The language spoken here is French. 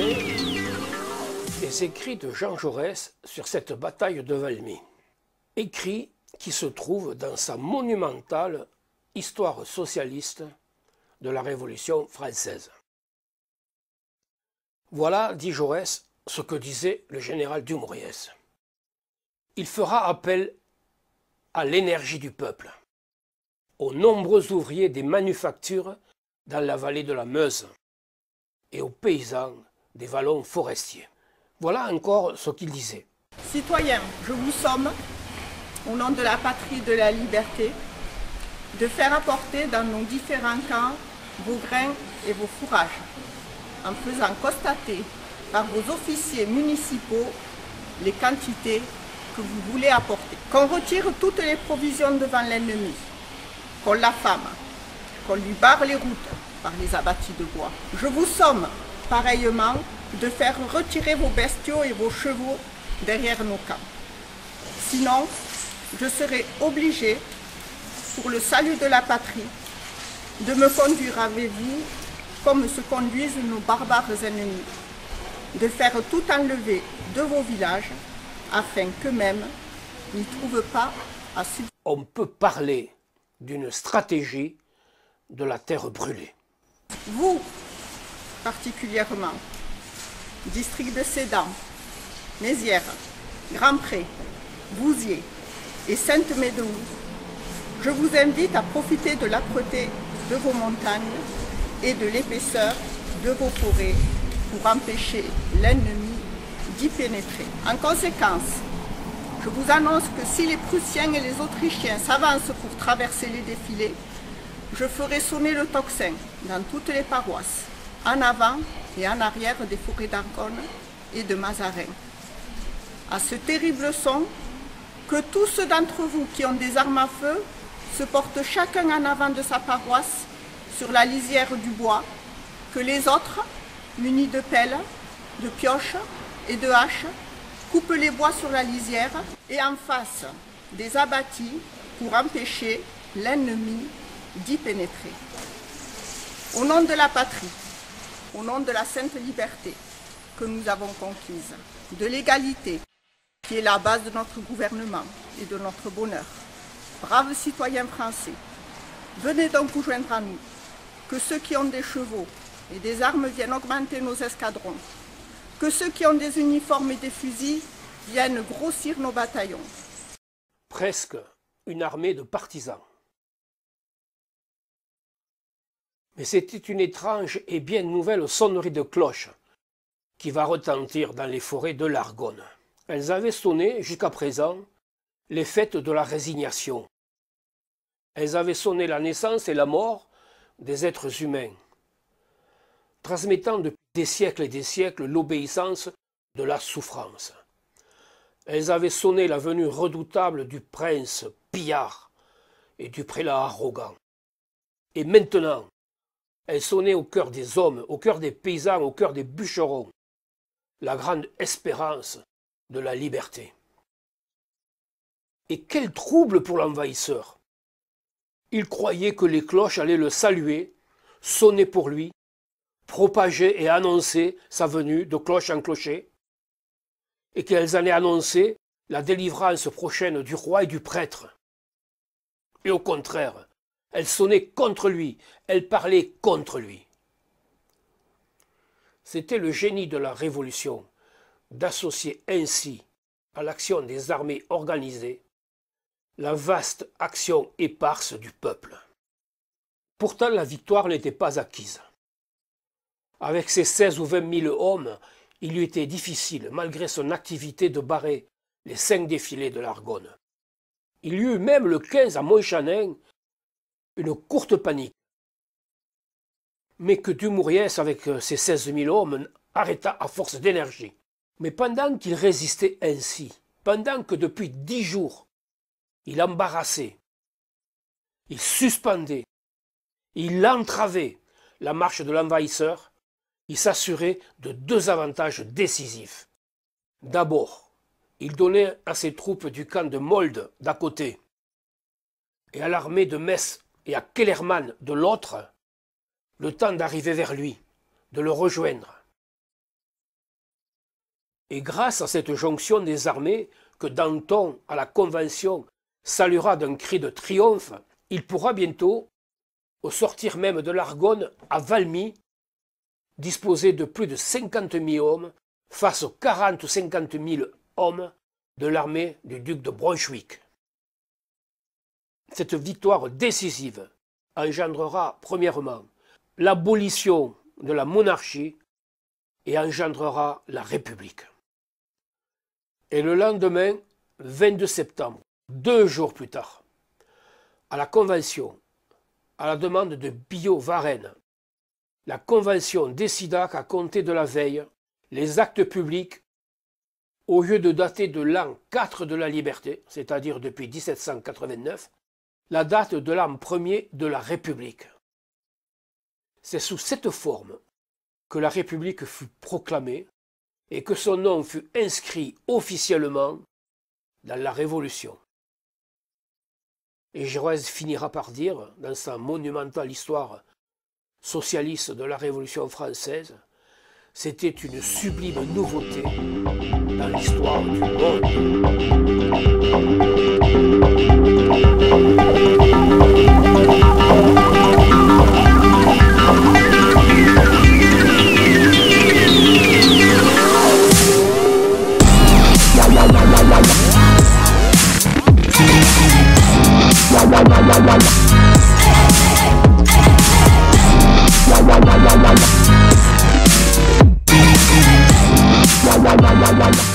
retrouver les écrits de Jean Jaurès sur cette bataille de Valmy. Écrits qui se trouvent dans sa monumentale Histoire socialiste de la Révolution française. Voilà, dit Jaurès, ce que disait le général Dumouriez. Il fera appel à l'énergie du peuple, aux nombreux ouvriers des manufactures dans la vallée de la Meuse et aux paysans des vallons forestiers. Voilà encore ce qu'il disait. Citoyens, je vous somme, au nom de la patrie et de la liberté, de faire apporter dans nos différents camps vos grains et vos fourrages, en faisant constater par vos officiers municipaux les quantités que vous voulez apporter. Qu'on retire toutes les provisions devant l'ennemi, qu'on l'affame, qu'on lui barre les routes par les abattis de bois. Je vous somme pareillement de faire retirer vos bestiaux et vos chevaux derrière nos camps. Sinon, je serai obligé, pour le salut de la patrie, de me conduire avec vous comme se conduisent nos barbares ennemis, de faire tout enlever de vos villages afin qu'eux-mêmes n'y trouvent pas à subir. On peut parler d'une stratégie de la terre brûlée. Vous, particulièrement, district de Sedan, Mézières, Grand-Pré, Vouziers et Sainte-Médouze, je vous invite à profiter de l'âpreté de vos montagnes et de l'épaisseur de vos forêts pour empêcher l'ennemi d'y pénétrer. En conséquence, je vous annonce que si les Prussiens et les Autrichiens s'avancent pour traverser les défilés, je ferai sonner le tocsin dans toutes les paroisses, en avant et en arrière des forêts d'Ancône et de Mazarin. À ce terrible son, que tous ceux d'entre vous qui ont des armes à feu se portent chacun en avant de sa paroisse sur la lisière du bois, que les autres, munis de pelles, de pioches et de haches, coupent les bois sur la lisière et en face des abattis pour empêcher l'ennemi d'y pénétrer. Au nom de la patrie, au nom de la sainte liberté que nous avons conquise, de l'égalité qui est la base de notre gouvernement et de notre bonheur, braves citoyens français, venez donc vous joindre à nous, que ceux qui ont des chevaux et des armes viennent augmenter nos escadrons, que ceux qui ont des uniformes et des fusils viennent grossir nos bataillons. Presque une armée de partisans. Mais c'était une étrange et bien nouvelle sonnerie de cloche qui va retentir dans les forêts de l'Argonne. Elles avaient sonné, jusqu'à présent, les fêtes de la résignation. Elles avaient sonné la naissance et la mort des êtres humains, transmettant depuis des siècles et des siècles l'obéissance de la souffrance. Elles avaient sonné la venue redoutable du prince pillard et du prélat arrogant. Et maintenant, elles sonnaient au cœur des hommes, au cœur des paysans, au cœur des bûcherons, la grande espérance de la liberté. Et quel trouble pour l'envahisseur! Il croyait que les cloches allaient le saluer, sonner pour lui, propager et annoncer sa venue de cloche en clocher, et qu'elles allaient annoncer la délivrance prochaine du roi et du prêtre. Et au contraire, elles sonnaient contre lui, elles parlaient contre lui. C'était le génie de la Révolution d'associer ainsi à l'action des armées organisées la vaste action éparse du peuple. Pourtant, la victoire n'était pas acquise. Avec ses 16 ou 20 000 hommes, il lui était difficile, malgré son activité, de barrer les 5 défilés de l'Argonne. Il y eut même le 15 à Montchanin une courte panique, mais que Dumouriez, avec ses 16 000 hommes, arrêta à force d'énergie. Mais pendant qu'il résistait ainsi, pendant que depuis 10 jours, il embarrassait, il suspendait, il entravait la marche de l'envahisseur, il s'assurait de 2 avantages décisifs. D'abord, il donnait à ses troupes du camp de Molde d'à côté et à l'armée de Metz et à Kellermann de l'autre le temps d'arriver vers lui, de le rejoindre. Et grâce à cette jonction des armées que Danton, à la Convention, saluera d'un cri de triomphe, il pourra bientôt, au sortir même de l'Argonne, à Valmy, disposer de plus de 50 000 hommes face aux 40 ou 50 000 hommes de l'armée du duc de Brunswick. Cette victoire décisive engendrera, premièrement, l'abolition de la monarchie et engendrera la République. Et le lendemain, 22 septembre, 2 jours plus tard, à la Convention, à la demande de Billaud-Varenne, la Convention décida qu'à compter de la veille, les actes publics, au lieu de dater de l'an 4 de la liberté, c'est-à-dire depuis 1789, la date de l'an 1er de la République. C'est sous cette forme que la République fut proclamée et que son nom fut inscrit officiellement dans la Révolution. Et Jaurès finira par dire, dans sa monumentale histoire socialiste de la Révolution française, c'était une sublime nouveauté dans l'histoire du monde. La la la la la.